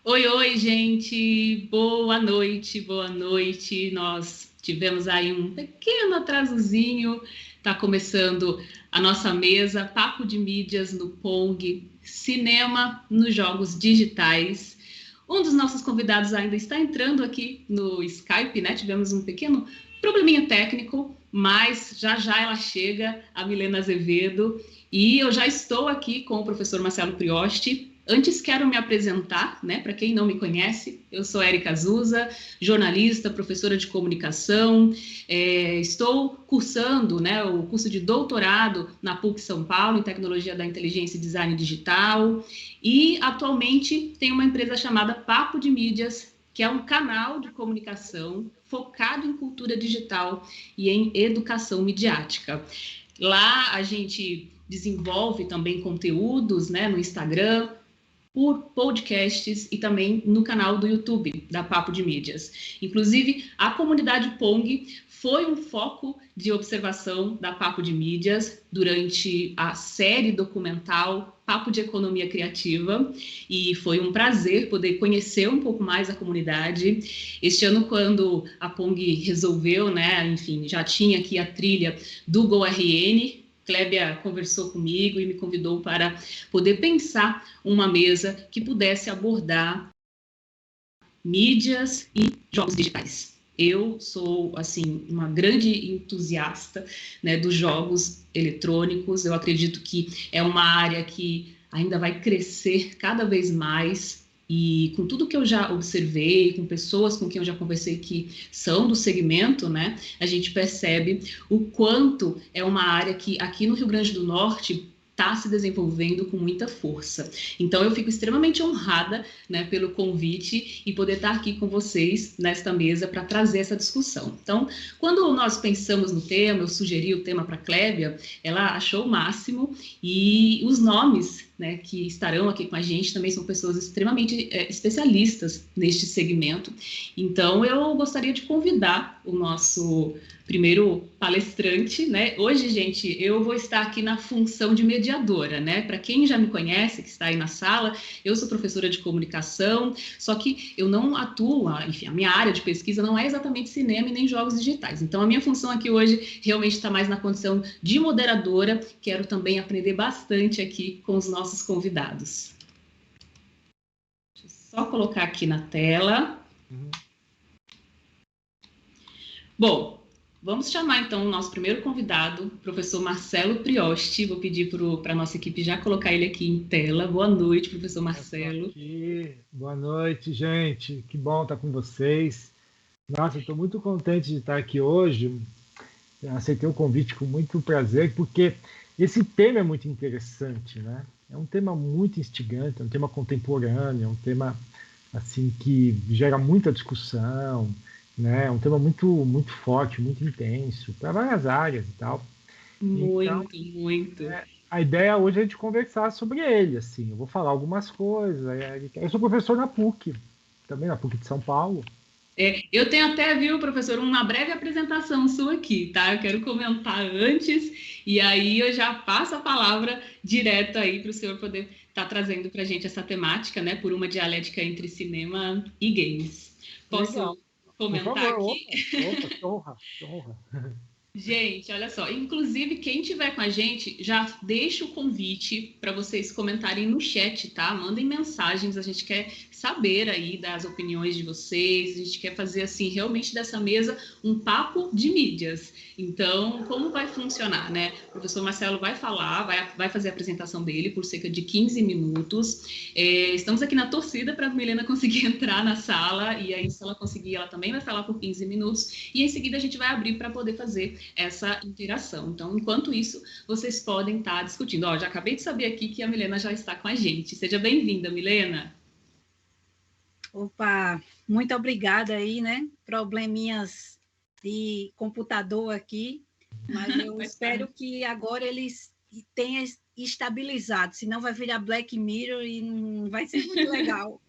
Oi, oi, gente! Boa noite, boa noite. Nós tivemos aí um pequeno atrasozinho. Tá começando a nossa mesa, Papo de Mídias no Pong, cinema nos jogos digitais. Um dos nossos convidados ainda está entrando aqui no Skype, né? Tivemos um pequeno probleminha técnico, mas já já ela chega, a Milena Azevedo. E eu já estou aqui com o professor Marcelo Prioste. Antes quero me apresentar, né? Para quem não me conhece, eu sou Érica Azusa, jornalista, professora de comunicação. Estou cursando, né, o curso de doutorado na PUC São Paulo em tecnologia da inteligência e design digital. E atualmente tenho uma empresa chamada Papo de Mídias, que é um canal de comunicação focado em cultura digital e em educação midiática. Lá a gente desenvolve também conteúdos, né, no Instagram, por podcasts e também no canal do YouTube da Papo de Mídias. Inclusive, a comunidade Pong foi um foco de observação da Papo de Mídias durante a série documental Papo de Economia Criativa, e foi um prazer poder conhecer um pouco mais a comunidade. Este ano, quando a Pong resolveu, né, enfim, já tinha aqui a trilha do GoRN, Clébia conversou comigo e me convidou para poder pensar uma mesa que pudesse abordar mídias e jogos digitais. Eu sou, assim, uma grande entusiasta, né, dos jogos eletrônicos. Eu acredito que é uma área que ainda vai crescer cada vez mais. E com tudo que eu já observei, com pessoas com quem eu já conversei que são do segmento, né, a gente percebe o quanto é uma área que aqui no Rio Grande do Norte está se desenvolvendo com muita força. Então eu fico extremamente honrada, né, pelo convite e poder estar aqui com vocês nesta mesa para trazer essa discussão. Então, quando nós pensamos no tema, eu sugeri o tema para a Clébia, ela achou o máximo, e os nomes, né, que estarão aqui com a gente também são pessoas extremamente especialistas neste segmento. Então, eu gostaria de convidar o nosso primeiro palestrante, né? Hoje, gente, eu vou estar aqui na função de mediadora, né? Para quem já me conhece, que está aí na sala, eu sou professora de comunicação, só que eu não atuo, enfim, a minha área de pesquisa não é exatamente cinema e nem jogos digitais. Então, a minha função aqui hoje realmente está mais na condição de moderadora. Quero também aprender bastante aqui com os nossos convidados. Deixa eu só colocar aqui na tela. Bom, vamos chamar então o nosso primeiro convidado, o professor Marcelo Prioste. Vou pedir para a nossa equipe já colocar ele aqui em tela. Boa noite, professor Marcelo. Aqui. Boa noite, gente. Que bom estar com vocês. Nossa, estou muito contente de estar aqui hoje. Eu aceitei o convite com muito prazer, porque esse tema é muito interessante, né? É um tema muito instigante, é um tema contemporâneo, é um tema assim que gera muita discussão, né? É um tema muito forte, muito intenso, para várias áreas e tal. Então, Muito. a ideia hoje é de conversar sobre ele, assim. Eu vou falar algumas coisas. Eu sou professor na PUC, também na PUC de São Paulo. Eu tenho até, viu, professor, uma breve apresentação sua aqui, tá? Eu quero comentar antes, e aí eu já passo a palavra direto aí para o senhor poder estar trazendo para a gente essa temática, né? Por uma dialética entre cinema e games. Legal. Posso Por comentar favor, aqui? opa, que honra, que honra. Gente, olha só. Inclusive, quem tiver com a gente, já deixa o convite para vocês comentarem no chat, tá? Mandem mensagens. A gente quer saber aí das opiniões de vocês. A gente quer fazer, assim, realmente dessa mesa um papo de mídias. Então, como vai funcionar, né? O professor Marcelo vai falar, vai fazer a apresentação dele por cerca de 15 minutos. Estamos aqui na torcida para a Milena conseguir entrar na sala. E aí, se ela conseguir, ela também vai falar por 15 minutos. E em seguida, a gente vai abrir para poder fazer essa interação. Então, enquanto isso, vocês podem estar discutindo. Já acabei de saber aqui que a Milena já está com a gente. Seja bem-vinda, Milena. Opa, muito obrigada aí, né? Probleminhas de computador aqui, mas eu espero que agora eles tenham estabilizado, senão vai virar Black Mirror e não vai ser muito legal.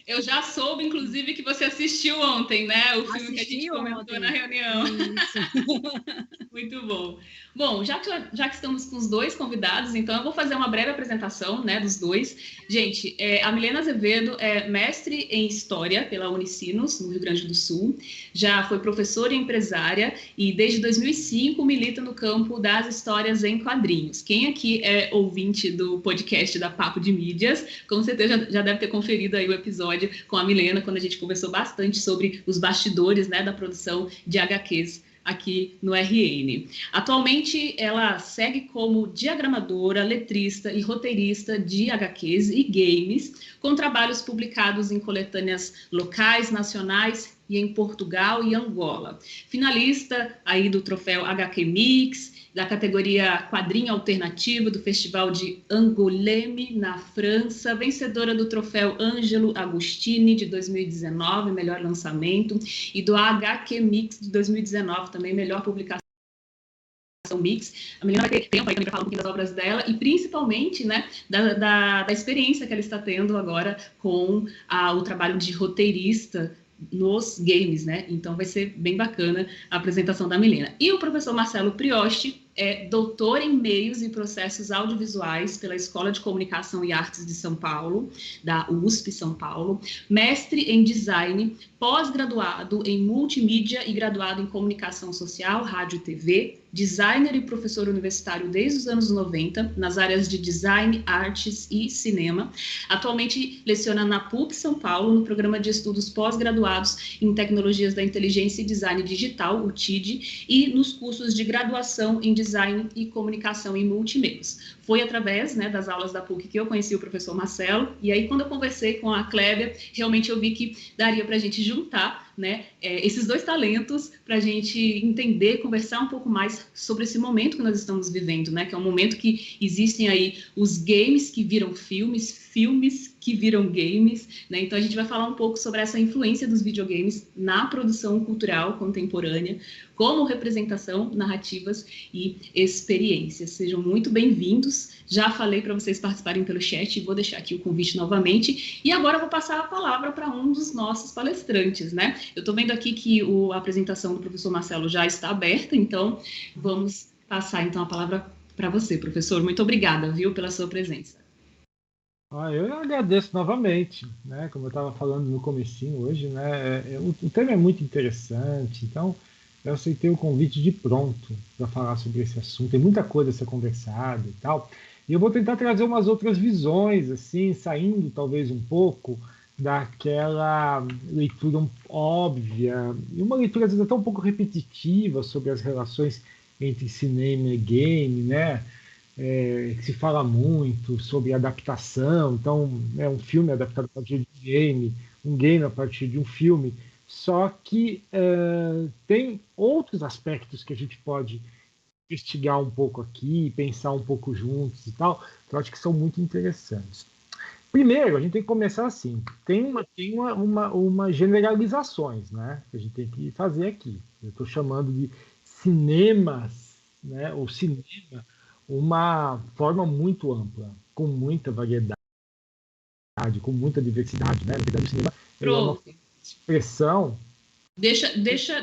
Eu já soube, inclusive, que você assistiu ontem, né? O filme que a gente comentou ontem na reunião. Isso. Muito bom. Bom, já que estamos com os dois convidados, então eu vou fazer uma breve apresentação, né, dos dois. Gente, a Milena Azevedo é mestre em História pela Unicinos, no Rio Grande do Sul. Já foi professora e empresária e desde 2005 milita no campo das histórias em quadrinhos. Quem aqui é ouvinte do podcast da Papo de Mídias, com certeza já deve ter conferido aí o episódio com a Milena, quando a gente conversou bastante sobre os bastidores, né, da produção de HQs aqui no RN. Atualmente, ela segue como diagramadora, letrista e roteirista de HQs e games, com trabalhos publicados em coletâneas locais, nacionais e em Portugal e Angola. Finalista aí do troféu HQ Mix, da categoria Quadrinho Alternativo do Festival de Angoulême, na França, vencedora do troféu Ângelo Agostini de 2019, melhor lançamento, e do HQ Mix de 2019, também melhor publicação Mix. A Milena vai ter tempo aí também para falar um pouquinho das obras dela e principalmente, né, da experiência que ela está tendo agora com o trabalho de roteirista nos games, né? Então vai ser bem bacana a apresentação da Milena. E o professor Marcelo Prioste é doutor em Meios e Processos Audiovisuais pela Escola de Comunicação e Artes de São Paulo, da USP São Paulo, mestre em Design, pós-graduado em Multimídia e graduado em Comunicação Social, Rádio e TV, designer e professor universitário desde os anos 90, nas áreas de Design, Artes e Cinema. Atualmente leciona na PUC São Paulo, no programa de estudos pós-graduados em Tecnologias da Inteligência e Design Digital, o TID, e nos cursos de graduação em Design e Comunicação em Multimeios. Foi através, né, das aulas da PUC que eu conheci o professor Marcelo, e aí quando eu conversei com a Clébia, realmente eu vi que daria para a gente juntar, né, esses dois talentos para a gente entender, conversar um pouco mais sobre esse momento que nós estamos vivendo, né, que é um momento que existem aí os games que viram filmes, filmes que viram games, né, então a gente vai falar um pouco sobre essa influência dos videogames na produção cultural contemporânea, como representação, narrativas e experiências. Sejam muito bem-vindos. Já falei para vocês participarem pelo chat, vou deixar aqui o convite novamente. E agora eu vou passar a palavra para um dos nossos palestrantes, né? Eu estou vendo aqui que a apresentação do professor Marcelo já está aberta, então vamos passar então a palavra para você, professor. Muito obrigada, viu, pela sua presença. Eu agradeço novamente, né? Como eu estava falando no comecinho hoje, né? O tema é muito interessante, então eu aceitei o convite de pronto para falar sobre esse assunto. Tem muita coisa a ser conversada e tal. E eu vou tentar trazer umas outras visões, assim, saindo talvez um pouco daquela leitura óbvia, e uma leitura às vezes até um pouco repetitiva sobre as relações entre cinema e game, né? Que se fala muito sobre adaptação. Então, é um filme adaptado a partir de um game a partir de um filme. Só que tem outros aspectos que a gente pode investigar um pouco aqui, pensar um pouco juntos e tal, que eu acho que são muito interessantes. Primeiro, a gente tem que começar assim. Tem uma generalizações, né, que a gente tem que fazer aqui. Eu estou chamando de cinemas, né, ou cinema, uma forma muito ampla, com muita variedade, com muita diversidade, né? Na verdade, o cinema é uma expressão. Deixa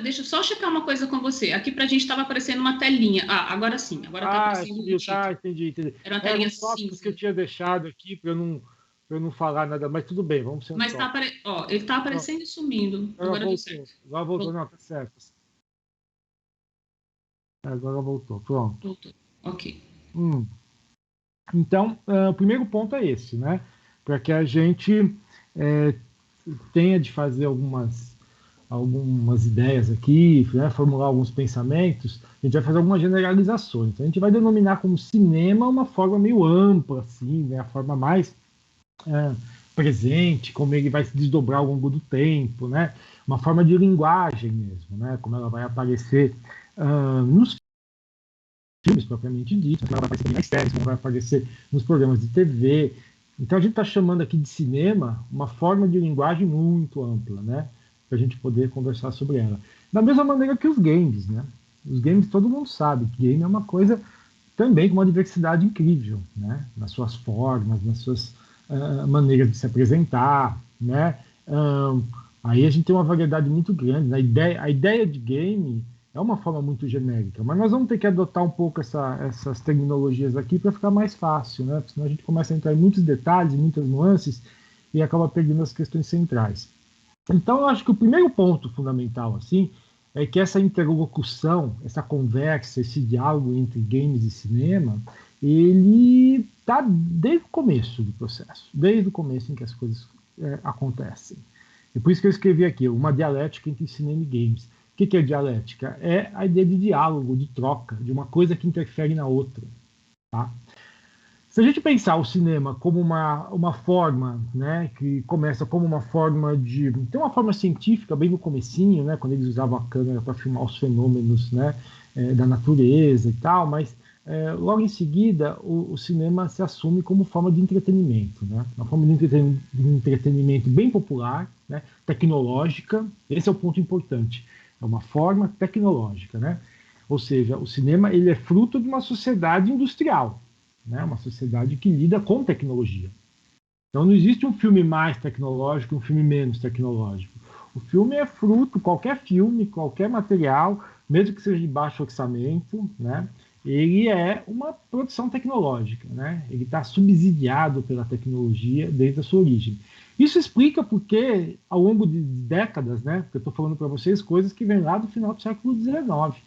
eu só checar uma coisa com você. Aqui pra gente estava aparecendo uma telinha. Agora sim. Agora tá aparecendo o título. Entendi. Era uma telinha cinza que eu tinha deixado aqui para eu não falar nada, mas tudo bem, vamos ser Mas ele tá aparecendo e sumindo. Agora voltou. Agora voltou. Não, tá certo. Agora voltou, pronto. Voltou, ok. Então, o primeiro ponto é esse, né? Para que a gente tenha de fazer algumas ideias aqui, né? Formular alguns pensamentos, a gente vai fazer algumas generalizações. Então, a gente vai denominar como cinema uma forma meio ampla, assim, né? A forma mais presente, como ele vai se desdobrar ao longo do tempo, né? Uma forma de linguagem mesmo, né? Como ela vai aparecer nos filmes propriamente dito, como ela vai aparecer nas séries, como vai aparecer nos programas de TV. Então a gente está chamando aqui de cinema uma forma de linguagem muito ampla, né? Para a gente poder conversar sobre ela. Da mesma maneira que os games, né? Os games todo mundo sabe que game é uma coisa também com uma diversidade incrível, né? Nas suas formas, nas suas maneiras de se apresentar, né? Aí a gente tem uma variedade muito grande, né? A ideia de game é uma forma muito genérica, mas nós vamos ter que adotar um pouco essas terminologias aqui para ficar mais fácil, né? Porque senão a gente começa a entrar em muitos detalhes, muitas nuances e acaba perdendo as questões centrais. Então, eu acho que o primeiro ponto fundamental, assim, é que essa interlocução, essa conversa, esse diálogo entre games e cinema, ele está desde o começo do processo, desde o começo em que as coisas acontecem. E por isso que eu escrevi aqui, uma dialética entre cinema e games. O que é dialética? É a ideia de diálogo, de troca, de uma coisa que interfere na outra. Tá? Se a gente pensar o cinema como uma forma, né, que começa como uma forma de... Tem uma forma científica bem no comecinho, né, quando eles usavam a câmera para filmar os fenômenos, né, da natureza e tal, mas logo em seguida o cinema se assume como forma de entretenimento, né, uma forma de entretenimento bem popular, né, tecnológica. Esse é o ponto importante. É uma forma tecnológica, né? Ou seja, o cinema ele é fruto de uma sociedade industrial, né? Uma sociedade que lida com tecnologia. Então não existe um filme mais tecnológico e um filme menos tecnológico. O filme é fruto, qualquer filme, qualquer material, mesmo que seja de baixo orçamento, né? Ele é uma produção tecnológica, né? Ele está subsidiado pela tecnologia desde a sua origem. Isso explica porque, ao longo de décadas, né? Porque eu estou falando para vocês coisas que vêm lá do final do século XIX.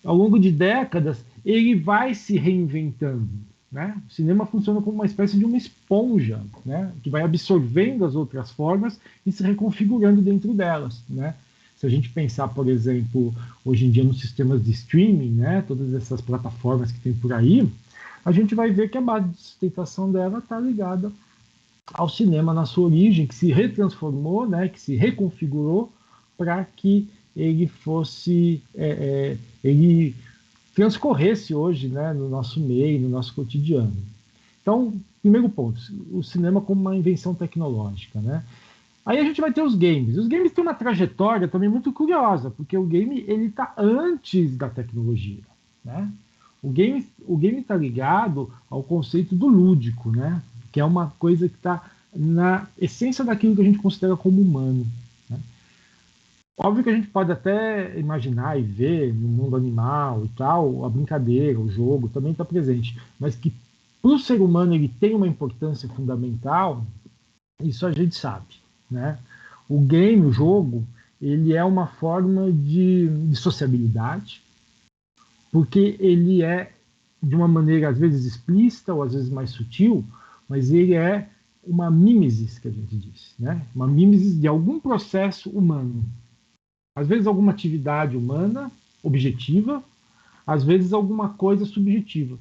Ao longo de décadas, ele vai se reinventando, né? O cinema funciona como uma espécie de uma esponja, né? Que vai absorvendo as outras formas e se reconfigurando dentro delas, né? Se a gente pensar, por exemplo, hoje em dia nos sistemas de streaming, né? Todas essas plataformas que tem por aí, a gente vai ver que a base de sustentação dela está ligada ao cinema na sua origem, que se retransformou, né? Que se reconfigurou para que ele fosse... ele transcorresse hoje, né, no nosso meio, no nosso cotidiano. Então, primeiro ponto, o cinema como uma invenção tecnológica, né? Aí a gente vai ter os games. Os games têm uma trajetória também muito curiosa, porque o game ele está antes da tecnologia, né? O game está ligado ao conceito do lúdico, né? Que é uma coisa que está na essência daquilo que a gente considera como humano. Óbvio que a gente pode até imaginar e ver no mundo animal e tal, a brincadeira, o jogo também está presente, mas que para o ser humano ele tem uma importância fundamental, isso a gente sabe, né? O game, o jogo, ele é uma forma de sociabilidade, porque ele é de uma maneira às vezes explícita ou às vezes mais sutil, mas ele é uma mimesis, que a gente diz, né? Uma mimesis de algum processo humano. Às vezes alguma atividade humana, objetiva, às vezes alguma coisa subjetiva.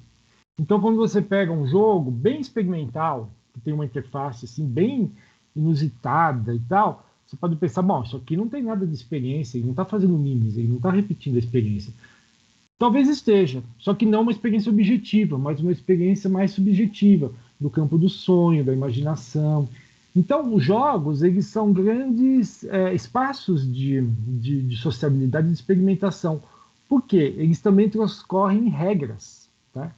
Então, quando você pega um jogo bem experimental, que tem uma interface assim, bem inusitada e tal, você pode pensar, bom, isso aqui não tem nada de experiência, ele não está fazendo mimes, ele não está repetindo a experiência. Talvez esteja, só que não uma experiência objetiva, mas uma experiência mais subjetiva, do campo do sonho, da imaginação. Então, os jogos, eles são grandes espaços de sociabilidade e de experimentação. Por quê? Eles também transcorrem em regras. Tá?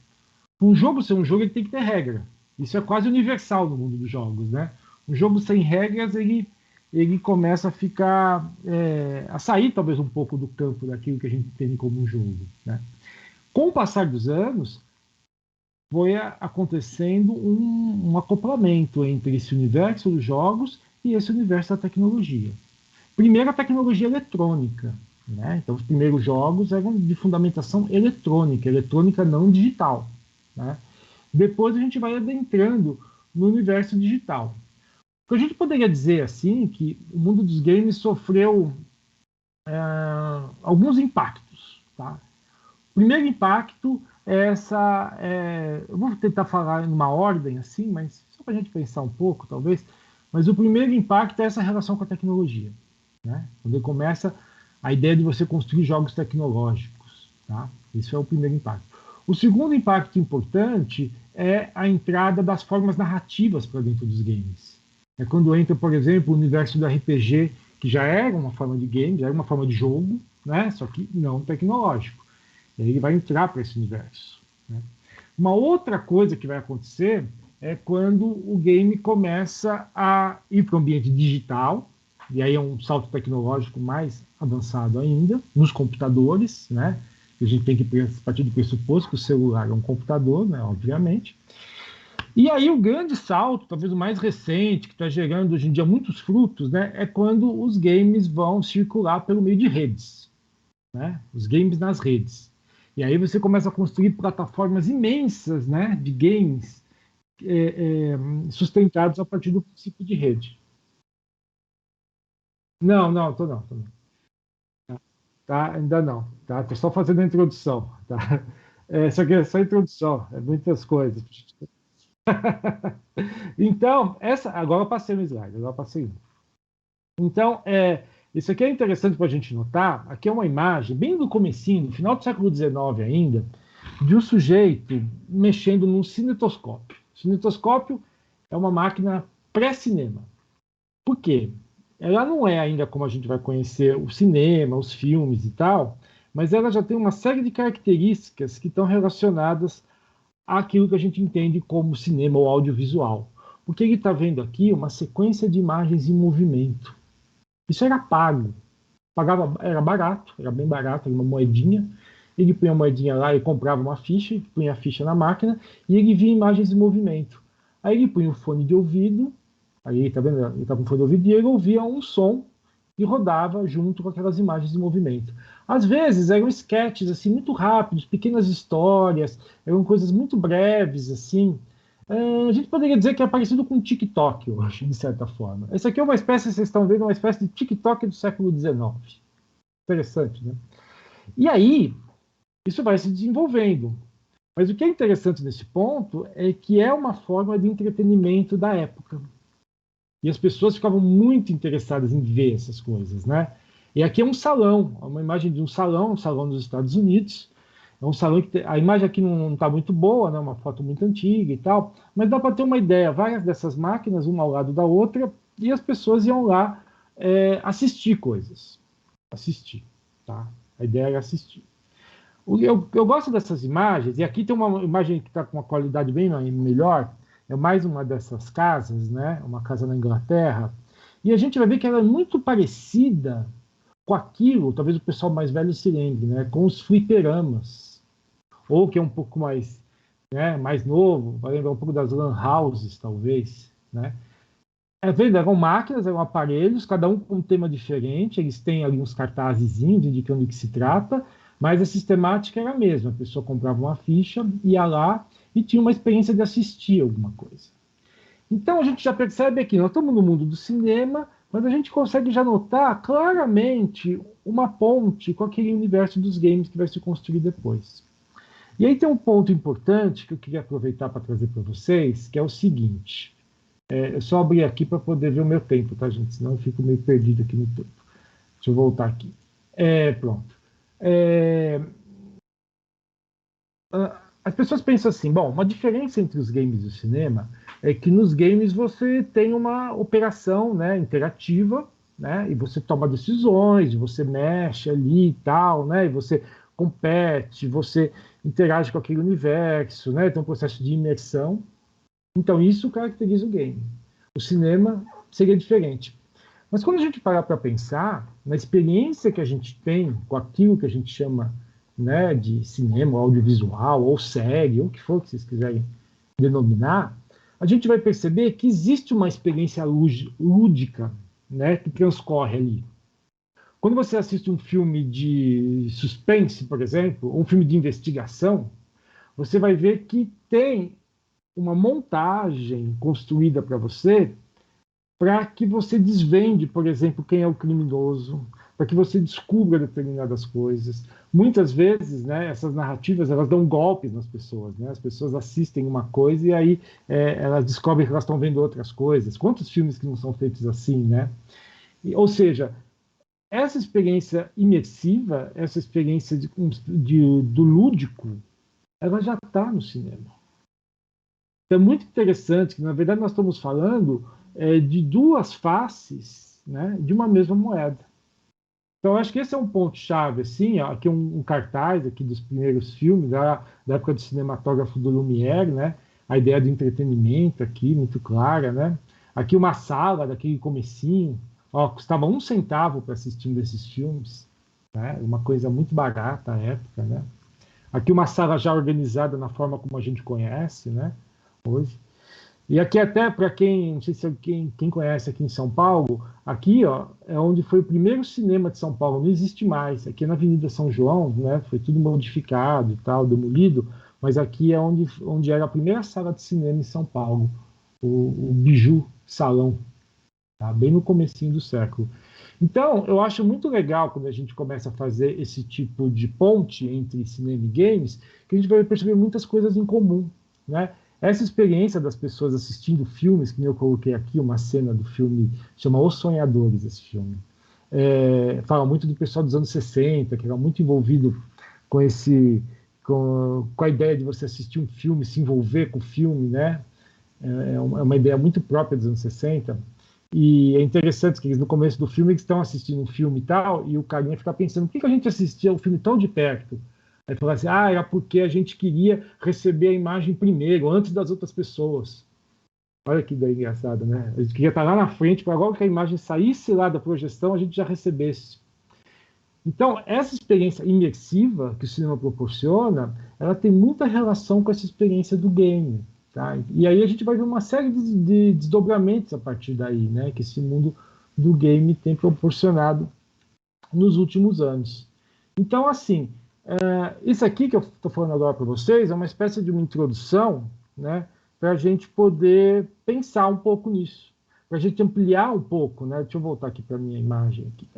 Um jogo ser um jogo, ele tem que ter regra. Isso é quase universal no mundo dos jogos. Né? Um jogo sem regras, ele começa a ficar... a sair, talvez, um pouco do campo daquilo que a gente entende como um jogo. Né? Com o passar dos anos, foi acontecendo um acoplamento entre esse universo dos jogos e esse universo da tecnologia. Primeiro, a tecnologia eletrônica. Né? Então, os primeiros jogos eram de fundamentação eletrônica não digital. Né? Depois, a gente vai adentrando no universo digital. Então, a gente poderia dizer assim que o mundo dos games sofreu alguns impactos. Tá? O primeiro impacto eu vou tentar falar em uma ordem assim, mas só para a gente pensar um pouco, talvez. Mas o primeiro impacto é essa relação com a tecnologia, né? Quando começa a ideia de você construir jogos tecnológicos, tá? Isso é o primeiro impacto. O segundo impacto importante é a entrada das formas narrativas para dentro dos games. É quando entra, por exemplo, o universo do RPG, que já era uma forma de game, já era uma forma de jogo, né? Só que não tecnológico. Ele vai entrar para esse universo. Né? Uma outra coisa que vai acontecer é quando o game começa a ir para o ambiente digital, e aí é um salto tecnológico mais avançado ainda, nos computadores, né? A gente tem que partir do pressuposto que o celular é um computador, né? Obviamente. E aí o grande salto, talvez o mais recente, que está gerando hoje em dia muitos frutos, né? É quando os games vão circular pelo meio de redes, né? Os games nas redes. E aí você começa a construir plataformas imensas, né? De games sustentados a partir do princípio de rede. Não, não, tô não, tô não. Tá, ainda não, tá? Tô só fazendo a introdução, tá? Isso aqui é só a introdução, é muitas coisas. Então, agora eu passei no slide, agora eu passei. Então, isso aqui é interessante para a gente notar. Aqui é uma imagem bem do comecinho, no final do século XIX ainda, de um sujeito mexendo num cinetoscópio. O cinetoscópio é uma máquina pré-cinema. Por quê? Ela não é ainda como a gente vai conhecer o cinema, os filmes e tal, mas ela já tem uma série de características que estão relacionadas àquilo que a gente entende como cinema ou audiovisual. Porque ele está vendo aqui uma sequência de imagens em movimento. Isso era pago. Era barato, era bem barato, era uma moedinha. Ele punha a moedinha lá e comprava uma ficha, punha a ficha na máquina e ele via imagens em movimento. Aí ele punha o fone de ouvido, aí tá vendo? Ele tá com o fone de ouvido e ele ouvia um som e rodava junto com aquelas imagens em movimento. Às vezes eram sketches assim muito rápidos, pequenas histórias, eram coisas muito breves assim. A gente poderia dizer que é parecido com o TikTok hoje, de certa forma. Esse aqui é uma espécie, vocês estão vendo, uma espécie de TikTok do século XIX. Interessante, né? E aí, isso vai se desenvolvendo. Mas o que é interessante nesse ponto é que é uma forma de entretenimento da época. E as pessoas ficavam muito interessadas em ver essas coisas, né? E aqui é um salão, uma imagem de um salão dos Estados Unidos. É um salão que a imagem aqui não está muito boa, né? Uma foto muito antiga e tal, mas dá para ter uma ideia. Várias dessas máquinas, uma ao lado da outra, e as pessoas iam lá assistir coisas. Assistir, tá? A ideia era assistir. Eu gosto dessas imagens, e aqui tem uma imagem que está com uma qualidade bem melhor, é mais uma dessas casas, né? Uma casa na Inglaterra, e a gente vai ver que ela é muito parecida com aquilo, talvez o pessoal mais velho se lembre, né? Com os fliperamas, ou que é um pouco mais, né, mais novo, vai lembrar um pouco das lan houses, talvez, né? Eram máquinas, eram aparelhos, cada um com um tema diferente, eles têm ali uns cartazezinhos indicando do que se trata, mas a sistemática era a mesma, a pessoa comprava uma ficha, ia lá e tinha uma experiência de assistir alguma coisa. Então a gente já percebe aqui, nós estamos no mundo do cinema, mas a gente consegue já notar claramente uma ponte com aquele universo dos games que vai se construir depois. E aí tem um ponto importante que eu queria aproveitar para trazer para vocês, que é o seguinte. Eu só abri aqui para poder ver o meu tempo, tá, gente? Senão eu fico meio perdido aqui no tempo. Deixa eu voltar aqui. Pronto. As pessoas pensam assim, bom, uma diferença entre os games e o cinema é que nos games você tem uma operação, né, interativa, né, e você toma decisões, você mexe ali e tal, né, e você compete, você interage com aquele universo, né, tem um processo de imersão. Então isso caracteriza o game. O cinema seria diferente. Mas quando a gente parar para pensar na experiência que a gente tem com aquilo que a gente chama, né, de cinema, audiovisual, ou série, ou o que for que vocês quiserem denominar, a gente vai perceber que existe uma experiência lúdica, né, que transcorre ali. Quando você assiste um filme de suspense, por exemplo, ou um filme de investigação, você vai ver que tem uma montagem construída para você para que você desvende, por exemplo, quem é o criminoso, para que você descubra determinadas coisas. Muitas vezes, né, essas narrativas elas dão golpes nas pessoas, né? As pessoas assistem uma coisa e aí elas descobrem que elas estão vendo outras coisas. Quantos filmes que não são feitos assim, né? Ou seja, essa experiência imersiva, essa experiência do lúdico, ela já está no cinema. É muito interessante que, na verdade, nós estamos falando de duas faces, né, de uma mesma moeda. Então, eu acho que esse é um ponto-chave, assim, ó, aqui um cartaz aqui dos primeiros filmes, da época do cinematógrafo do Lumière, né? a ideia do entretenimento aqui, muito clara, né? Aqui uma sala daquele comecinho, ó, custava 1 centavo para assistir um desses filmes, né? Uma coisa muito barata à época, né? Aqui uma sala já organizada na forma como a gente conhece, né? Hoje. E aqui até para quem, não sei se quem conhece aqui em São Paulo, aqui ó, é onde foi o primeiro cinema de São Paulo, não existe mais. Aqui é na Avenida São João, né? Foi tudo modificado e tal, demolido, mas aqui é onde era a primeira sala de cinema em São Paulo, o Biju Salão, tá? Bem no comecinho do século. Então, eu acho muito legal quando a gente começa a fazer esse tipo de ponte entre cinema e games, que a gente vai perceber muitas coisas em comum, né? Essa experiência das pessoas assistindo filmes, que eu coloquei aqui, uma cena do filme, chama Os Sonhadores, esse filme. Fala muito do pessoal dos anos 60, que era muito envolvido com a ideia de você assistir um filme, se envolver com o filme, né? É uma ideia muito própria dos anos 60. E é interessante que eles, no começo do filme, eles estão assistindo um filme e tal, e o carinha fica pensando, por que a gente assistia o filme tão de perto? Aí fala assim, era porque a gente queria receber a imagem primeiro, antes das outras pessoas. Olha que ideia engraçada, né? A gente queria estar lá na frente, para logo que a imagem saísse lá da projeção, a gente já recebesse. Então, essa experiência imersiva que o cinema proporciona, ela tem muita relação com essa experiência do game. Tá? E aí a gente vai ver uma série de desdobramentos a partir daí, né? Que esse mundo do game tem proporcionado nos últimos anos. Então, assim, isso aqui que eu estou falando agora para vocês é uma espécie de uma introdução, né, para a gente poder pensar um pouco nisso, para a gente ampliar um pouco, né? Deixa eu voltar aqui para a minha imagem aqui,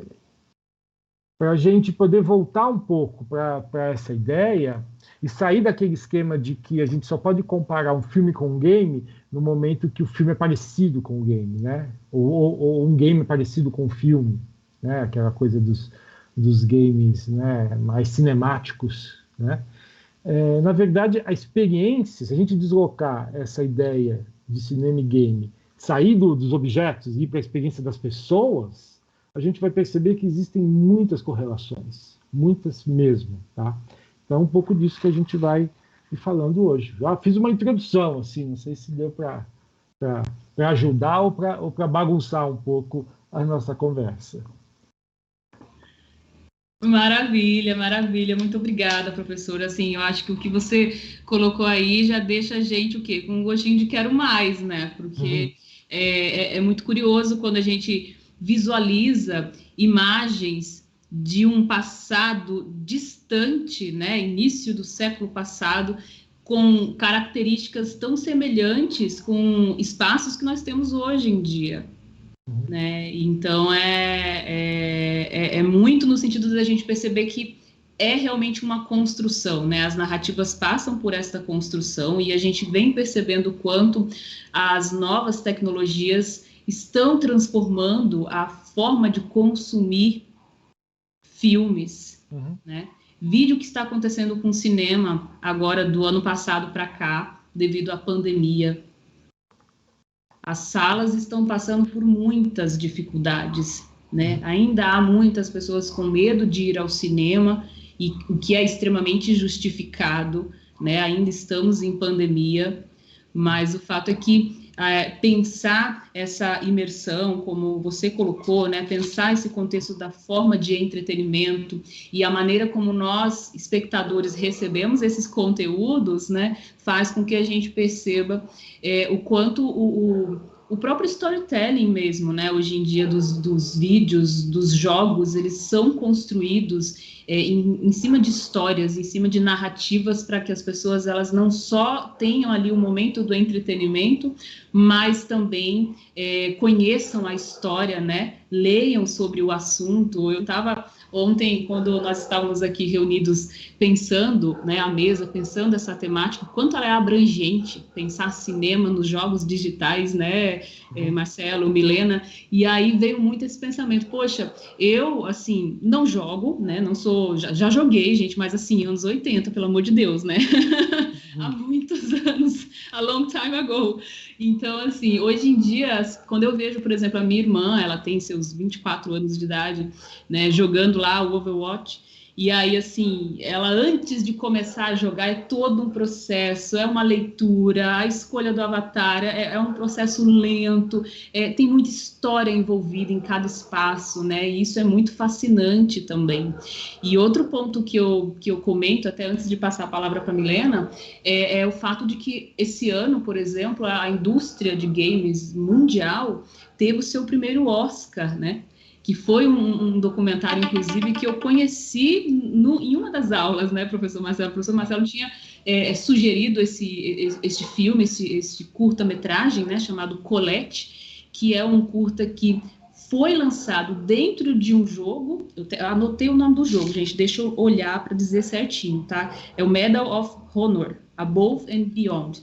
para a gente poder voltar um pouco para essa ideia e sair daquele esquema de que a gente só pode comparar um filme com um game no momento que o filme é parecido com o game, né? Ou um game é parecido com o filme, né? Aquela coisa dos games, né, mais cinemáticos, né? Na verdade, a experiência, se a gente deslocar essa ideia de cinema e game, sair dos objetos e ir para a experiência das pessoas, a gente vai perceber que existem muitas correlações, muitas mesmo, tá? Então, é um pouco disso que a gente vai ir falando hoje. Já fiz uma introdução, assim, não sei se deu para ajudar ou para bagunçar um pouco a nossa conversa. Maravilha, maravilha. Muito obrigada, professora. Assim, eu acho que o que você colocou aí já deixa a gente o quê? Com um gostinho de quero mais, né? Porque é muito curioso quando a gente visualiza imagens de um passado distante, né? Início do século passado, com características tão semelhantes com espaços que nós temos hoje em dia. Né? Então, é muito no sentido da gente perceber que é realmente uma construção, né? As narrativas passam por esta construção e a gente vem percebendo o quanto as novas tecnologias estão transformando a forma de consumir filmes, né? Vídeo que está acontecendo com o cinema agora do ano passado para cá, devido à pandemia. As salas estão passando por muitas dificuldades, né? Ainda há muitas pessoas com medo de ir ao cinema, e o que é extremamente justificado, né? Ainda estamos em pandemia, mas o fato é que pensar essa imersão, como você colocou, né? Pensar esse contexto da forma de entretenimento e a maneira como nós, espectadores, recebemos esses conteúdos, né? Faz com que a gente perceba o quanto o próprio storytelling mesmo, né? Hoje em dia, dos vídeos, dos jogos, eles são construídos em cima de histórias, em cima de narrativas, para que as pessoas elas não só tenham ali o momento do entretenimento, mas também conheçam a história, né? Leiam sobre o assunto. Eu estava ontem, quando nós estávamos aqui reunidos pensando, né, à mesa, pensando essa temática, quanto ela é abrangente, pensar cinema nos jogos digitais, né, Marcelo, Milena, e aí veio muito esse pensamento, poxa, eu, assim, não jogo, né, não sou, já joguei, gente, mas assim, anos 80, pelo amor de Deus, né, há muitos anos, a long time ago. Então, assim, hoje em dia, quando eu vejo, por exemplo, a minha irmã, ela tem seus 24 anos de idade, né, jogando lá o Overwatch, E aí, assim, ela antes de começar a jogar é todo um processo, é uma leitura, a escolha do avatar é um processo lento, tem muita história envolvida em cada espaço, né? E isso é muito fascinante também. E outro ponto que eu comento, até antes de passar a palavra para a Milena, é o fato de que esse ano, por exemplo, a indústria de games mundial teve o seu primeiro Oscar, né? Que foi um documentário, inclusive, que eu conheci em uma das aulas, né, professor Marcelo? O professor Marcelo tinha sugerido esse filme, esse curta-metragem, né, chamado Colette, que é um curta que foi lançado dentro de um jogo. Eu anotei o nome do jogo, gente, deixa eu olhar para dizer certinho, tá? É o Medal of Honor, Above and Beyond.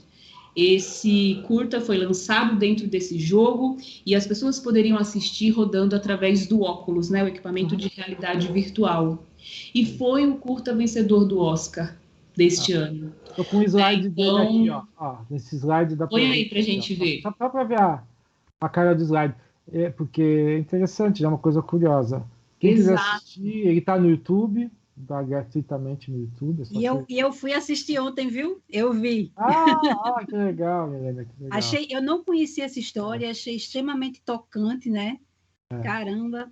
Esse curta foi lançado dentro desse jogo e as pessoas poderiam assistir rodando através do óculos, né, o equipamento de realidade virtual. E foi o curta vencedor do Oscar deste ano. Estou com um slide dele aqui, Então, nesse slide dá para põe ver. aí para a gente ver. Só para ver a cara do slide. Porque é interessante, é uma coisa curiosa. Quem quiser assistir, ele está no YouTube, está gratuitamente no YouTube. E eu fui assistir ontem, viu? Eu vi. Que legal, Milena, que legal. Eu não conhecia essa história, achei extremamente tocante, né? Caramba.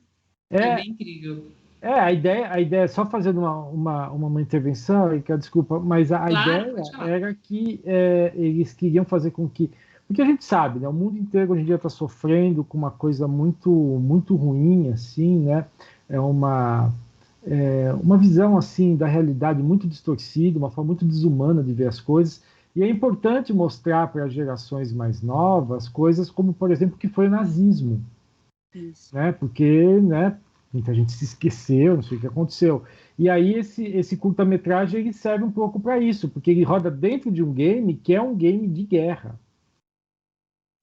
É bem incrível. A ideia é só fazendo uma intervenção, desculpa, mas a Claro, ideia era que eles queriam fazer com que. Porque a gente sabe, né? O mundo inteiro hoje em dia está sofrendo com uma coisa muito, muito ruim, assim, né? Uma visão assim da realidade muito distorcida, uma forma muito desumana de ver as coisas. E é importante mostrar para as gerações mais novas coisas como, por exemplo, o que foi o nazismo. Isso. Né? Porque, né, muita gente se esqueceu, não sei o que aconteceu. E aí esse curta-metragem ele serve um pouco para isso, porque ele roda dentro de um game que é um game de guerra.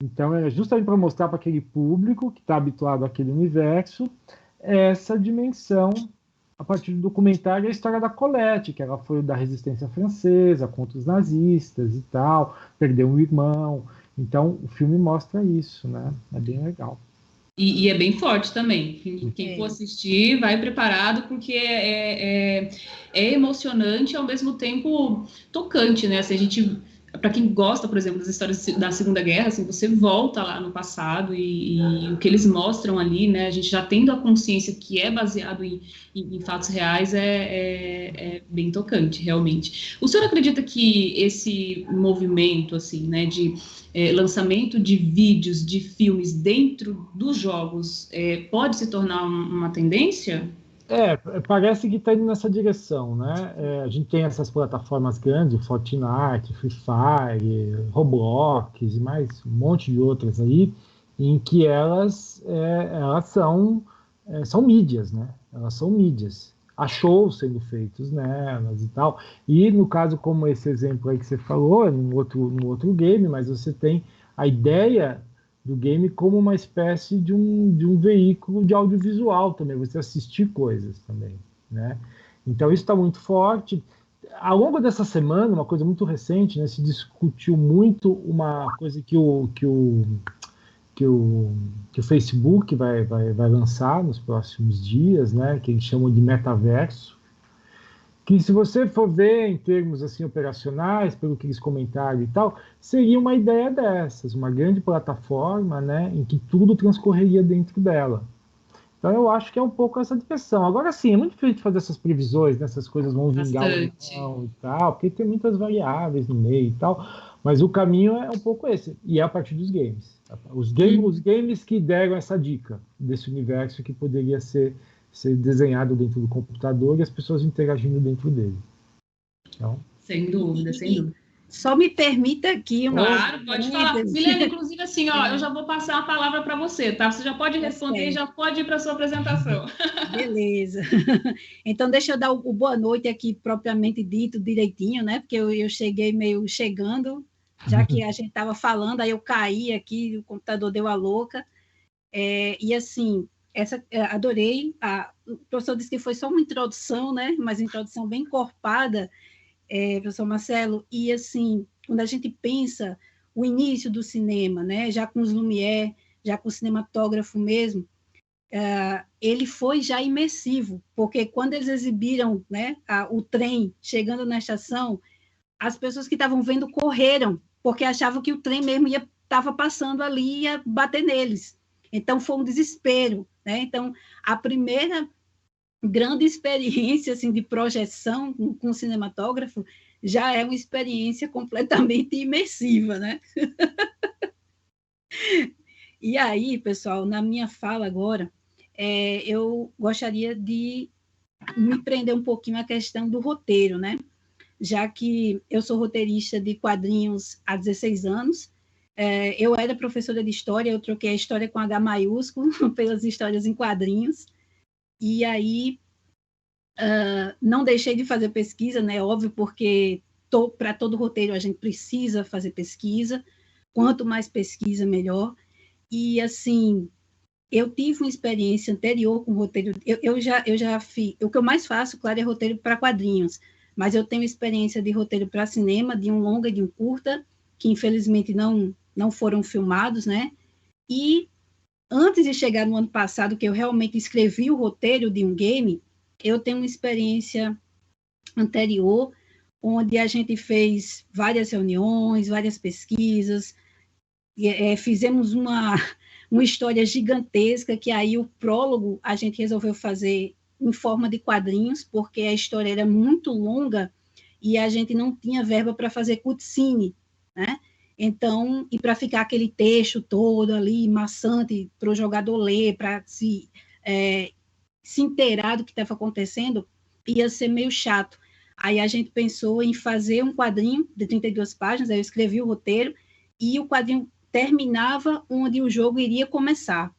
Então é justamente para mostrar para aquele público que está habituado àquele universo essa dimensão a partir do documentário a história da Colette, que ela foi da resistência francesa contra os nazistas e tal, perdeu um irmão. Então o filme mostra isso, né? É bem legal. E é bem forte também. Quem for assistir, vai preparado, porque é emocionante e, ao mesmo tempo, tocante, né? Se a gente, para quem gosta, por exemplo, das histórias da Segunda Guerra, assim, você volta lá no passado e o que eles mostram ali, né? A gente já tendo a consciência que é baseado em fatos reais, é bem tocante, realmente. O senhor acredita que esse movimento, assim, né, de lançamento de vídeos, de filmes dentro dos jogos, pode se tornar uma tendência? Parece que está indo nessa direção, né? A gente tem essas plataformas grandes, Fortnite, Free Fire, Roblox e mais um monte de outras aí, em que elas são mídias, né? Elas são mídias. Há shows sendo feitos nelas e tal. E no caso, como esse exemplo aí que você falou, num outro game, mas você tem a ideia do game como uma espécie de um veículo de audiovisual também, você assistir coisas também, né? Então isso está muito forte. Ao longo dessa semana, uma coisa muito recente, né, se discutiu muito uma coisa que o Facebook vai lançar nos próximos dias, né, que eles chamam de metaverso, que se você for ver em termos assim operacionais, pelo que eles comentaram e tal, seria uma ideia dessas, uma grande plataforma, né, em que tudo transcorreria dentro dela. Então eu acho que é um pouco essa direção. Agora sim, é muito difícil fazer essas previsões, né, essas coisas vão vingar ou não e tal, porque tem muitas variáveis no meio e tal, mas o caminho é um pouco esse, e é a partir dos games. Os games que deram essa dica desse universo que poderia ser desenhado dentro do computador e as pessoas interagindo dentro dele. Então, sem dúvida. Só me permita aqui Claro, pode falar. Milena, inclusive assim, eu já vou passar a palavra para você, tá? Você já pode responder e já pode ir para a sua apresentação. Beleza. Então, deixa eu dar o boa noite aqui, propriamente dito, direitinho, né? Porque eu cheguei meio chegando, já que a gente estava falando, aí eu caí aqui, o computador deu a louca. E assim, adorei. O professor disse que foi só uma introdução, né? Mas introdução bem encorpada, professor Marcelo, e assim, quando a gente pensa o início do cinema, né? Já com os Lumière, já com o cinematógrafo mesmo, ele foi já imersivo, porque quando eles exibiram, né, o trem chegando na estação, as pessoas que estavam vendo correram, porque achavam que o trem mesmo estava passando ali e ia bater neles. Então, foi um desespero, né? Então, a primeira grande experiência assim, de projeção com cinematógrafo já é uma experiência completamente imersiva, né? E aí, pessoal, na minha fala agora, eu gostaria de me prender um pouquinho à questão do roteiro, né? Já que eu sou roteirista de quadrinhos há 16 anos, eu era professora de história, eu troquei a história com H maiúsculo pelas histórias em quadrinhos, e aí não deixei de fazer pesquisa, né? Óbvio, porque para todo roteiro a gente precisa fazer pesquisa, quanto mais pesquisa, melhor. E, assim, eu tive uma experiência anterior com roteiro, eu já fiz, o que eu mais faço, claro, é roteiro para quadrinhos, mas eu tenho experiência de roteiro para cinema, de um longa e de um curta, que infelizmente não foram filmados, né? E antes de chegar no ano passado, que eu realmente escrevi o roteiro de um game, eu tenho uma experiência anterior, onde a gente fez várias reuniões, várias pesquisas, fizemos uma história gigantesca, que aí o prólogo a gente resolveu fazer em forma de quadrinhos, porque a história era muito longa e a gente não tinha verba para fazer cutscene, né? Então, e para ficar aquele texto todo ali, maçante, para o jogador ler, para se inteirar do que estava acontecendo, ia ser meio chato. Aí a gente pensou em fazer um quadrinho de 32 páginas, aí eu escrevi o roteiro, e o quadrinho terminava onde o jogo iria começar,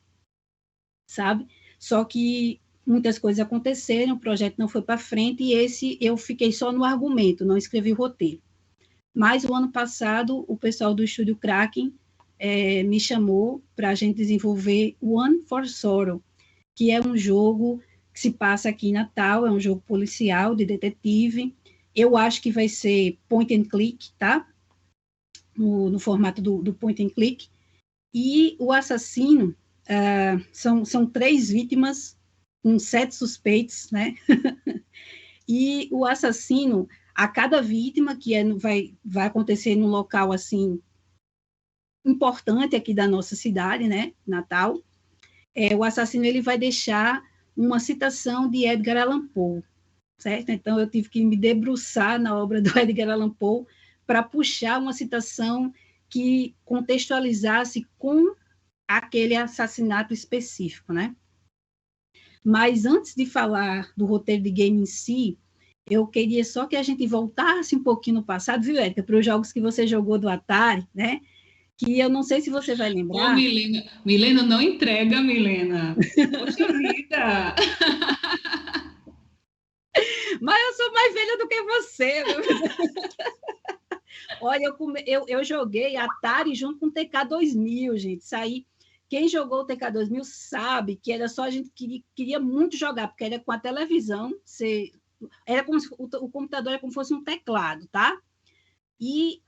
sabe? Só que muitas coisas aconteceram, o projeto não foi para frente, e esse eu fiquei só no argumento, não escrevi o roteiro. Mas o ano passado, o pessoal do Estúdio Kraken me chamou para a gente desenvolver One for Sorrow, que é um jogo que se passa aqui em Natal, é um jogo policial, de detetive. Eu acho que vai ser point and click, tá? No formato do point and click. E o assassino, são 3 vítimas, com 7 suspeitos, né? E o assassino, a cada vítima, que vai acontecer num local, assim, importante aqui da nossa cidade, né? Natal, o assassino ele vai deixar uma citação de Edgar Allan Poe, certo? Então, eu tive que me debruçar na obra do Edgar Allan Poe para puxar uma citação que contextualizasse com aquele assassinato específico, né? Mas antes de falar do roteiro de game em si, eu queria só que a gente voltasse um pouquinho no passado, viu, Érica, para os jogos que você jogou do Atari, né? Que eu não sei se você vai lembrar. Ô, Milena, não entrega, Milena. Poxa vida! Mas eu sou mais velha do que você, viu? Olha, eu joguei Atari junto com o TK2000, gente. Saí. Quem jogou o TK2000 sabe que era só a gente queria muito jogar, porque era com a televisão, era como se o computador era como se fosse um teclado, tá? E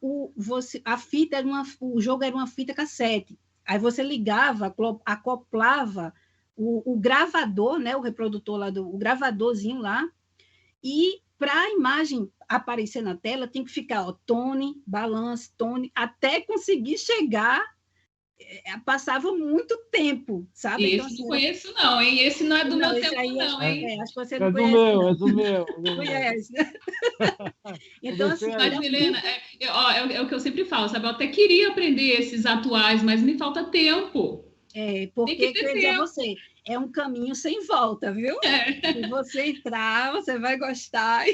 a fita o jogo era uma fita cassete. Aí você ligava, acoplava o gravador, né? O reprodutor lá o gravadorzinho lá, e para a imagem aparecer na tela, tem que ficar, ó, tone, balance, tone, até conseguir chegar, passava muito tempo, sabe? Esse então, assim, não conheço não, hein? Esse não é do meu tempo não, hein? Acho que você não conhece. É do meu. Conhece, né? Então, assim... Mas, Milena, é o que eu sempre falo, sabe? Eu até queria aprender esses atuais, mas me falta tempo. Porque, quer dizer a você, é um caminho sem volta, viu? Se você entrar, você vai gostar.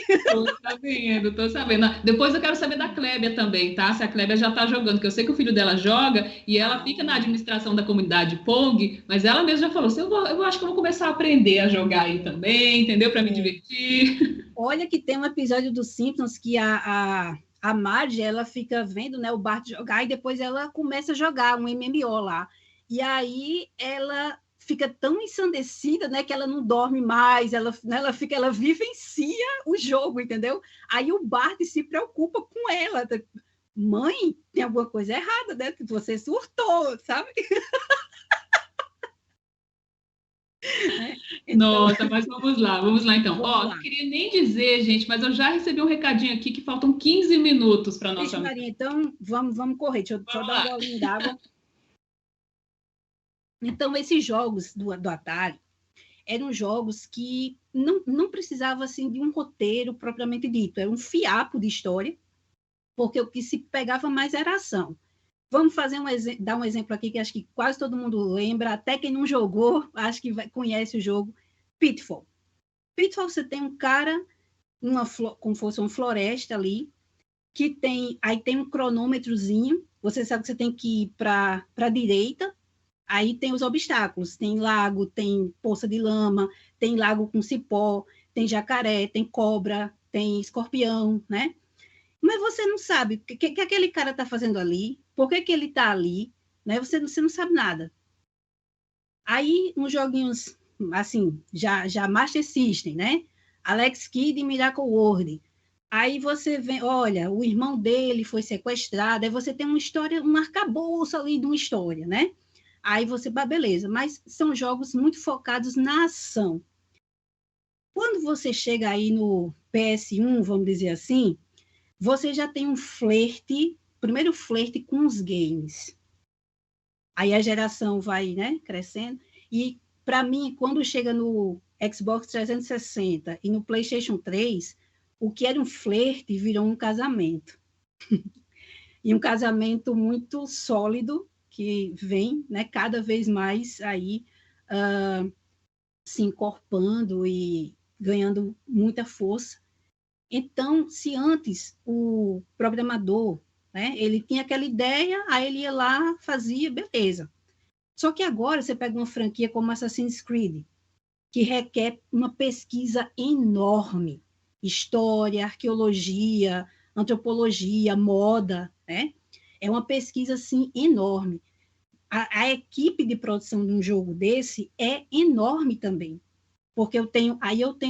Tô sabendo. Depois eu quero saber da Clébia também, tá? Se a Clébia já tá jogando, porque eu sei que o filho dela joga e ela fica na administração da comunidade Pong, mas ela mesma já falou assim, eu acho que eu vou começar a aprender a jogar aí também, entendeu? Para me divertir. Olha que tem um episódio dos Simpsons que a Marge, ela fica vendo, né, o Bart jogar e depois ela começa a jogar um MMO lá. E aí ela fica tão ensandecida, né, que ela não dorme mais, ela vivencia o jogo, entendeu? Aí o Bart se preocupa com ela. Mãe, tem alguma coisa errada, né? Você surtou, sabe? Então, Nossa, mas vamos lá então. vamos Ó, lá. não queria nem dizer, gente, mas eu já recebi um recadinho aqui que faltam 15 minutos para Vixe, nossa. Maria, então vamos correr. Deixa eu só Vamos dar um lá. golinho d'água. Então, esses jogos do Atari eram jogos que não precisava assim, de um roteiro propriamente dito, era um fiapo de história, porque o que se pegava mais era a ação. Vamos fazer dar um exemplo aqui que acho que quase todo mundo lembra, até quem não jogou, acho que conhece o jogo, Pitfall. Pitfall, você tem um cara, como fosse uma floresta ali, aí tem um cronômetrozinho, você sabe que você tem que ir para a direita, aí tem os obstáculos, tem lago, tem poça de lama, tem lago com cipó, tem jacaré, tem cobra, tem escorpião, né? Mas você não sabe o que aquele cara está fazendo ali, por que ele está ali, né? Você não sabe nada. Aí, uns joguinhos, assim, já Master System, né? Alex Kidd e Miracle World. Aí você vê, olha, o irmão dele foi sequestrado, aí você tem uma história, um arcabouço ali de uma história, né? Aí você, beleza, mas são jogos muito focados na ação. Quando você chega aí no PS1, vamos dizer assim, você já tem um primeiro flerte com os games. Aí a geração vai, né, crescendo. E, para mim, quando chega no Xbox 360 e no PlayStation 3, o que era um flerte virou um casamento. E um casamento muito sólido, que vem, né, cada vez mais aí se encorpando e ganhando muita força. Então, se antes o programador, né, ele tinha aquela ideia, aí ele ia lá, fazia, beleza. Só que agora você pega uma franquia como Assassin's Creed, que requer uma pesquisa enorme, história, arqueologia, antropologia, moda, né? É uma pesquisa, assim, enorme. A equipe de produção de um jogo desse é enorme também, porque eu tenho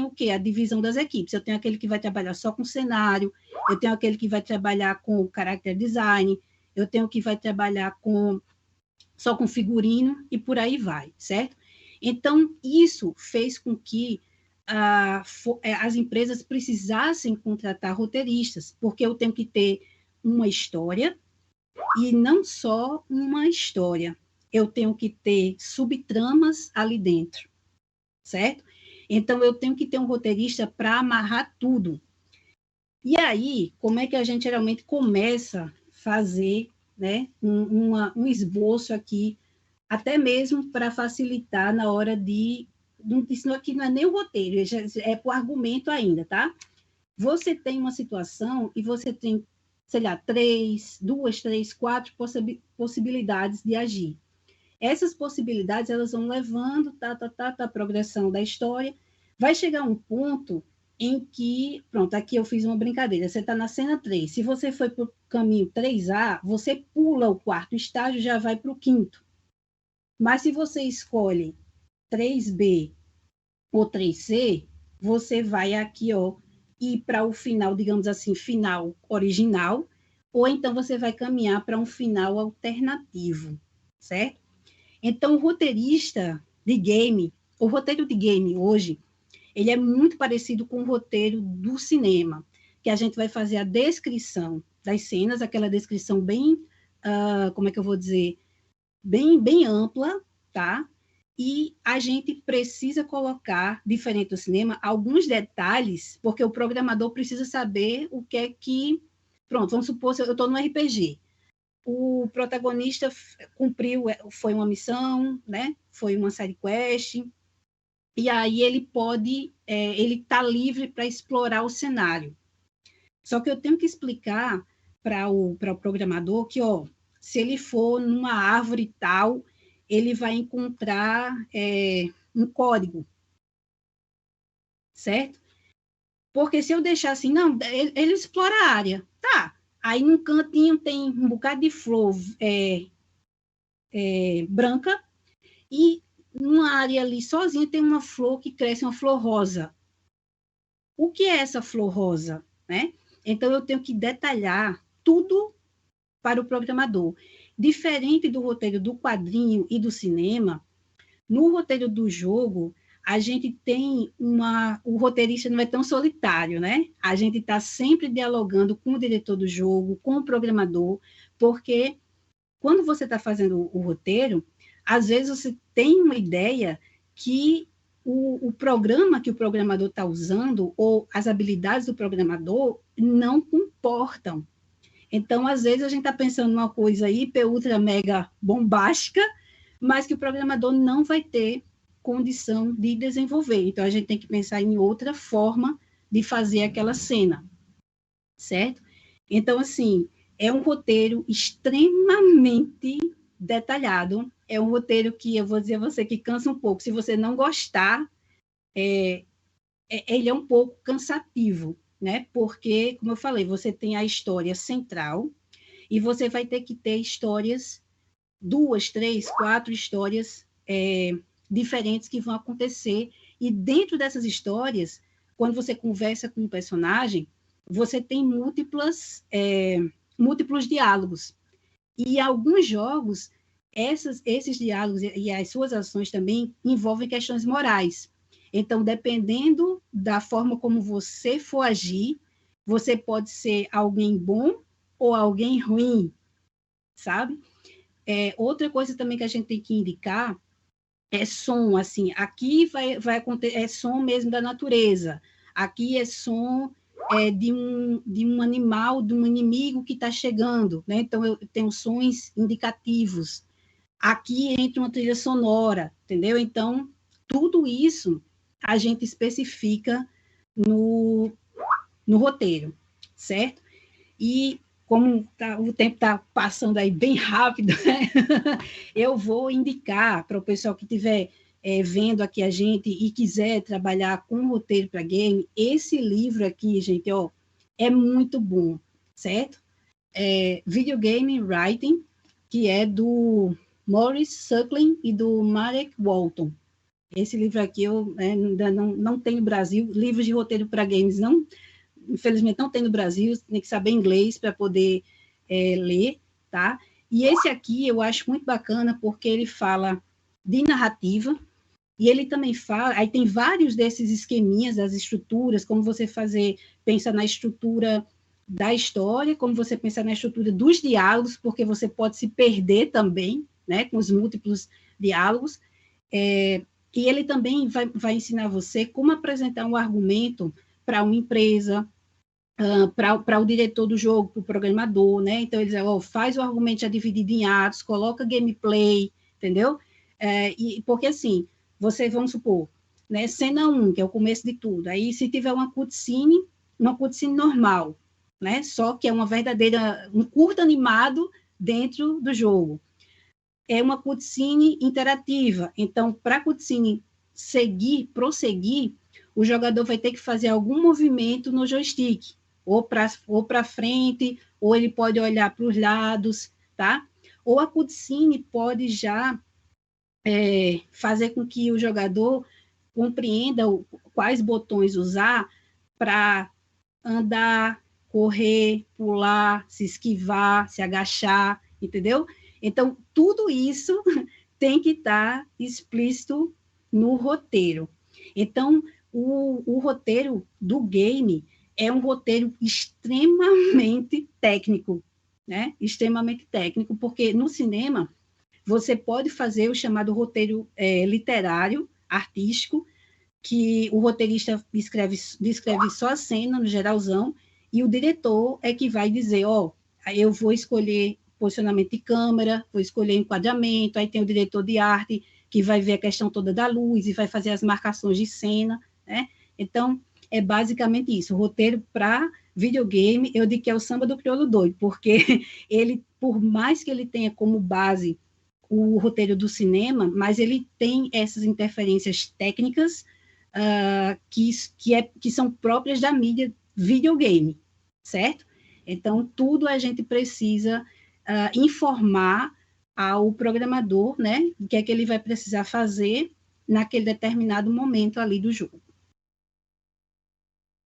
o quê? A divisão das equipes. Eu tenho aquele que vai trabalhar só com cenário, eu tenho aquele que vai trabalhar com character design, eu tenho que vai trabalhar só com figurino e por aí vai, certo? Então, isso fez com que as empresas precisassem contratar roteiristas, porque eu tenho que ter uma história, e não só uma história, eu tenho que ter subtramas ali dentro, certo? Então, eu tenho que ter um roteirista para amarrar tudo. E aí, como é que a gente geralmente começa a fazer, né, um esboço aqui, até mesmo para facilitar na hora isso aqui não é nem o roteiro, é para o argumento ainda, tá? Você tem uma situação e você tem, sei lá, 2, 3, 4 possibilidades de agir. Essas possibilidades, elas vão levando, a progressão da história, vai chegar um ponto em que, pronto, aqui eu fiz uma brincadeira, você está na cena 3, se você foi para o caminho 3A, você pula o quarto estágio, já vai para o quinto. Mas se você escolhe 3B ou 3C, você vai aqui, ó, ir para o final, digamos assim, final original, ou então você vai caminhar para um final alternativo, certo? Então, o roteirista de game, o roteiro de game hoje, ele é muito parecido com o roteiro do cinema, que a gente vai fazer a descrição das cenas, aquela descrição bem, como é que eu vou dizer, bem ampla, tá? E a gente precisa colocar, diferente do cinema, alguns detalhes, porque o programador precisa saber o que é que... Pronto, vamos supor, eu estou no RPG. O protagonista cumpriu, foi uma missão, né? Foi uma side quest, e aí ele ele está livre para explorar o cenário. Só que eu tenho que explicar para o programador que, ó, se ele for numa árvore tal, ele vai encontrar um código, certo? Porque se eu deixar assim, não, ele explora a área, tá? Aí num cantinho tem um bocado de flor branca, e numa área ali sozinha tem uma flor que cresce, uma flor rosa. O que é essa flor rosa, né? Então eu tenho que detalhar tudo para o programador. Diferente do roteiro do quadrinho e do cinema, no roteiro do jogo, a gente tem o roteirista não é tão solitário, né? A gente está sempre dialogando com o diretor do jogo, com o programador, porque quando você está fazendo o roteiro, às vezes você tem uma ideia que o programa que o programador está usando, ou as habilidades do programador, não comportam. Então, às vezes, a gente está pensando numa coisa hiper, ultra, mega bombástica, mas que o programador não vai ter condição de desenvolver. Então, a gente tem que pensar em outra forma de fazer aquela cena, certo? Então, assim, é um roteiro extremamente detalhado, é um roteiro que, eu vou dizer a você, que cansa um pouco. Se você não gostar, ele é um pouco cansativo, né? Porque, como eu falei, você tem a história central e você vai ter que ter histórias, 2, 3, 4 histórias diferentes que vão acontecer, e dentro dessas histórias, quando você conversa com um personagem, você tem múltiplos diálogos, e alguns jogos, esses diálogos e as suas ações também envolvem questões morais. Então, dependendo da forma como você for agir, você pode ser alguém bom ou alguém ruim, sabe? Outra coisa também que a gente tem que indicar é som, assim, aqui vai acontecer, é som mesmo da natureza, aqui é som de um animal, de um inimigo que está chegando, né? Então, eu tenho sons indicativos, aqui entra uma trilha sonora, entendeu? Então, tudo isso a gente especifica no roteiro, certo? E como o tempo está passando aí bem rápido, né? Eu vou indicar para o pessoal que estiver vendo aqui a gente e quiser trabalhar com roteiro para game, esse livro aqui, gente, ó, é muito bom, certo? Video Game Writing, que é do Maurice Suckling e do Marek Walton. Esse livro aqui eu ainda não tenho no Brasil, livros de roteiro para games não, infelizmente não tem no Brasil, tem que saber inglês para poder ler, tá? E esse aqui eu acho muito bacana porque ele fala de narrativa e ele também fala, aí tem vários desses esqueminhas, das estruturas, como você pensa na estrutura da história, como você pensa na estrutura dos diálogos, porque você pode se perder também, né, com os múltiplos diálogos, e ele também vai ensinar você como apresentar um argumento para uma empresa, para o diretor do jogo, para o programador, né? Então, ele diz, faz o argumento já dividido em atos, coloca gameplay, entendeu? Porque, assim, vamos supor, né, cena 1, que é o começo de tudo, aí se tiver uma cutscene normal, né? Só que é um curto animado dentro do jogo. É uma cutscene interativa. Então, para a cutscene prosseguir, o jogador vai ter que fazer algum movimento no joystick, ou para frente, ou ele pode olhar para os lados, tá? Ou a cutscene pode já fazer com que o jogador compreenda quais botões usar para andar, correr, pular, se esquivar, se agachar, entendeu? Então, tudo isso tem que estar explícito no roteiro. Então, o roteiro do game é um roteiro extremamente técnico, né? Extremamente técnico, porque no cinema você pode fazer o chamado roteiro literário, artístico, que o roteirista descreve só a cena, no geralzão, e o diretor é que vai dizer, eu vou escolher posicionamento de câmera, vou escolher enquadramento, aí tem o diretor de arte, que vai ver a questão toda da luz e vai fazer as marcações de cena, né? Então, é basicamente isso. O roteiro para videogame, eu digo que é o samba do crioulo doido, porque ele, por mais que ele tenha como base o roteiro do cinema, mas ele tem essas interferências técnicas que são próprias da mídia videogame, certo? Então, tudo a gente precisa informar ao programador, né, o que é que ele vai precisar fazer naquele determinado momento ali do jogo.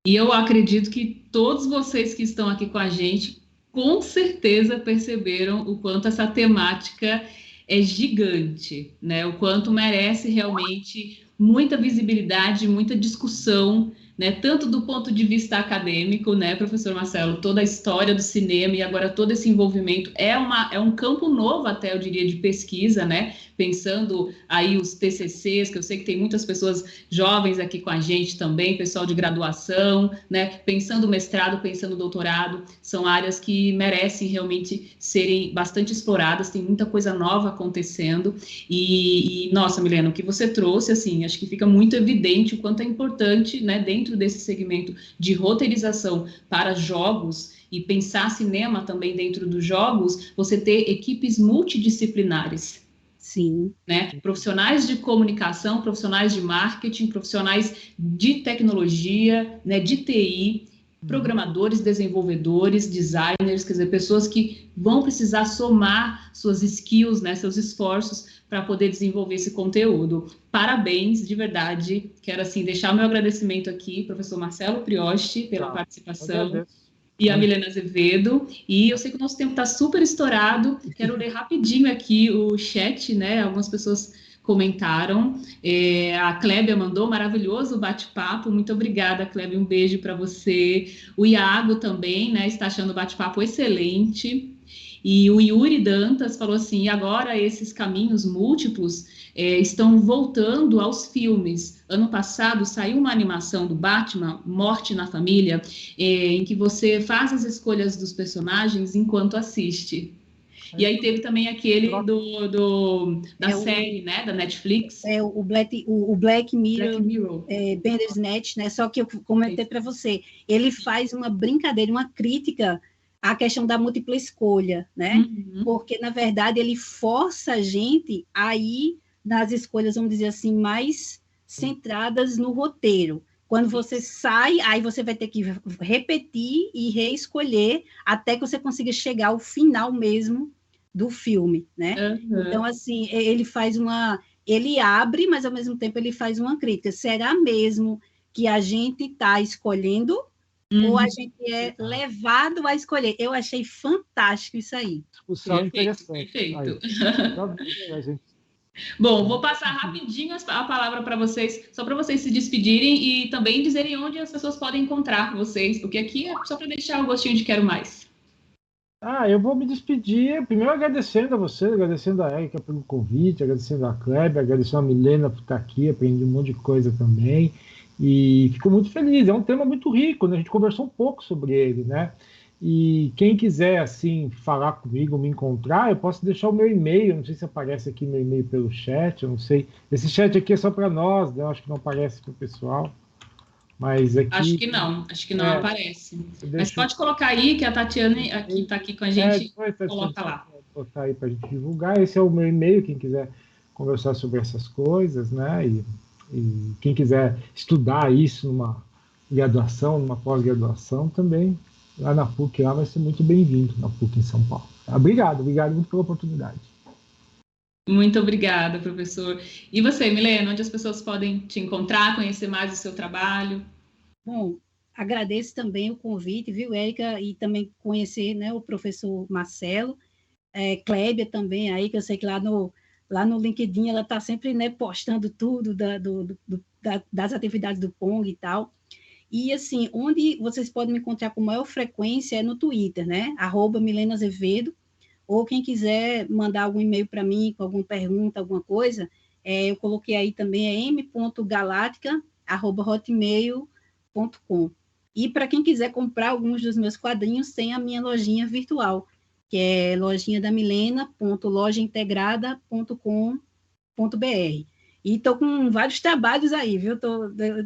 E eu acredito que todos vocês que estão aqui com a gente, com certeza perceberam o quanto essa temática é gigante, né? O quanto merece realmente muita visibilidade, muita discussão, né, tanto do ponto de vista acadêmico, né, professor Marcelo, toda a história do cinema e agora todo esse envolvimento é um campo novo até, eu diria, de pesquisa, né, pensando aí os TCCs, que eu sei que tem muitas pessoas jovens aqui com a gente também, pessoal de graduação, né, pensando mestrado, pensando doutorado, são áreas que merecem realmente serem bastante exploradas, tem muita coisa nova acontecendo e nossa, Milena, o que você trouxe, assim, acho que fica muito evidente o quanto é importante, né, dentro desse segmento de roteirização para jogos e pensar cinema também dentro dos jogos, você ter equipes multidisciplinares. Sim. Né? Profissionais de comunicação, profissionais de marketing, profissionais de tecnologia, né, de TI, programadores, desenvolvedores, designers, quer dizer, pessoas que vão precisar somar suas skills, né, seus esforços para poder desenvolver esse conteúdo. Parabéns, de verdade. Quero, assim, deixar o meu agradecimento aqui, professor Marcelo Prioste, pela participação. E a Milena Azevedo, e eu sei que o nosso tempo está super estourado, quero ler rapidinho aqui o chat, né, algumas pessoas comentaram, a Clébia mandou, maravilhoso bate-papo, muito obrigada, Clébia, um beijo para você, o Iago também, né, está achando o bate-papo excelente, e o Yuri Dantas falou assim, agora esses caminhos múltiplos estão voltando aos filmes. Ano passado saiu uma animação do Batman, Morte na Família, em que você faz as escolhas dos personagens enquanto assiste. E aí teve também aquele da série, né, da Netflix. O Black Mirror. Bandersnatch, né? Só que eu comentei para você, ele faz uma brincadeira, uma crítica à questão da múltipla escolha, né? Porque, na verdade, ele força a gente a ir nas escolhas, vamos dizer assim, mais centradas no roteiro. Quando você sai, aí você vai ter que repetir e reescolher até que você consiga chegar ao final mesmo do filme, né? Então, assim, ele faz ele abre, mas ao mesmo tempo ele faz uma crítica. Será mesmo que a gente está escolhendo ou a gente é levado a escolher? Eu achei fantástico isso aí. Discussão interessante. Perfeito. Bom, vou passar rapidinho a palavra para vocês, só para vocês se despedirem e também dizerem onde as pessoas podem encontrar vocês, porque aqui é só para deixar o gostinho de quero mais. Eu vou me despedir, primeiro agradecendo a você, agradecendo a Érica pelo convite, agradecendo a Kleber, agradecendo a Milena por estar aqui, aprendi um monte de coisa também, e fico muito feliz, é um tema muito rico, né? A gente conversou um pouco sobre ele, né? E quem quiser, assim, falar comigo, me encontrar, eu posso deixar o meu e-mail, não sei se aparece aqui meu e-mail pelo chat, eu não sei, esse chat aqui é só para nós, né? Eu acho que não aparece para o pessoal. Mas aqui, acho que não aparece. Mas pode colocar aí, que a Tatiana está aqui com a gente, coloca lá. Vou botar aí para a gente divulgar. Esse é o meu e-mail, quem quiser conversar sobre essas coisas, né? E quem quiser estudar isso numa graduação, numa pós-graduação também, lá na PUC, lá vai ser muito bem-vindo, na PUC em São Paulo. Obrigado muito pela oportunidade. Muito obrigada, professor. E você, Milena, onde as pessoas podem te encontrar, conhecer mais o seu trabalho? Bom, agradeço também o convite, viu, Érica, e também conhecer, né, o professor Marcelo, Clébia também, aí, que eu sei que lá no LinkedIn ela está sempre, né, postando tudo das atividades do Pong e tal. E, assim, onde vocês podem me encontrar com maior frequência é no Twitter, né, @Milena Azevedo, ou quem quiser mandar algum e-mail para mim com alguma pergunta, alguma coisa, eu coloquei aí também, m.galáctica@hotmail.com. E para quem quiser comprar alguns dos meus quadrinhos, tem a minha lojinha virtual, que é lojinhadamilena.lojaintegrada.com.br. E estou com vários trabalhos aí, viu?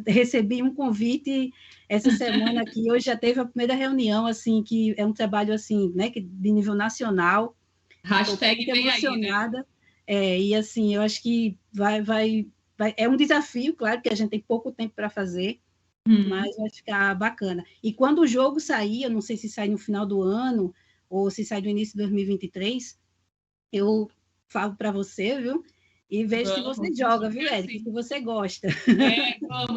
Recebi um convite essa semana aqui, hoje já teve a primeira reunião, assim, que é um trabalho, assim, né, de nível nacional. Hashtag vem emocionada, aí, né? E, assim, eu acho que vai, é um desafio, claro, que a gente tem pouco tempo para fazer, mas vai ficar bacana. E quando o jogo sair, eu não sei se sai no final do ano, ou se sai do início de 2023, eu falo para você, viu? E vejo se Vamos, você joga, viu, sim. Érica? Se você gosta.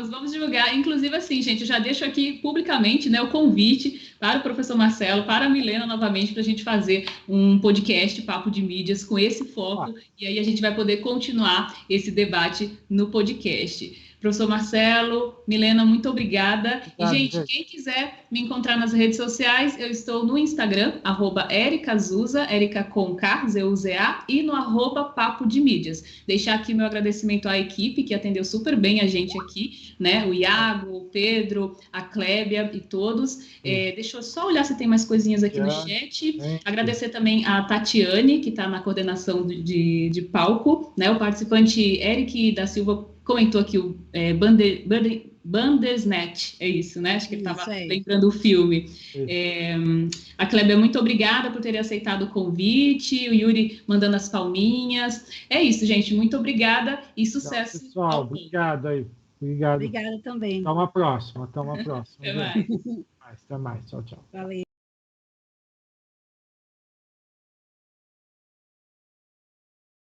Vamos divulgar. Inclusive, assim, gente, eu já deixo aqui publicamente, né, o convite para o professor Marcelo, para a Milena novamente, para a gente fazer um podcast, Papo de Mídias, com esse foco, e aí a gente vai poder continuar esse debate no podcast. Professor Marcelo, Milena, muito obrigada. E, gente, quem quiser me encontrar nas redes sociais, eu estou no Instagram, @ericazuza, Erica com K, Z-U-Z-A, e no @Papo de Mídias. Deixar aqui meu agradecimento à equipe, que atendeu super bem a gente aqui, né? O Iago, o Pedro, a Clébia e todos. Deixa eu só olhar se tem mais coisinhas aqui no chat. Agradecer também a Tatiane, que está na coordenação de palco, né? O participante Eric da Silva comentou aqui o Bandersnatch, é isso, né? Acho que ele estava lembrando o filme. A Clébia, muito obrigada por ter aceitado o convite, o Yuri mandando as palminhas. É isso, gente, muito obrigada e sucesso. Pessoal, obrigado aí. Obrigado. Obrigada também. Até uma próxima. Até mais. Até mais. Tchau, tchau. Valeu.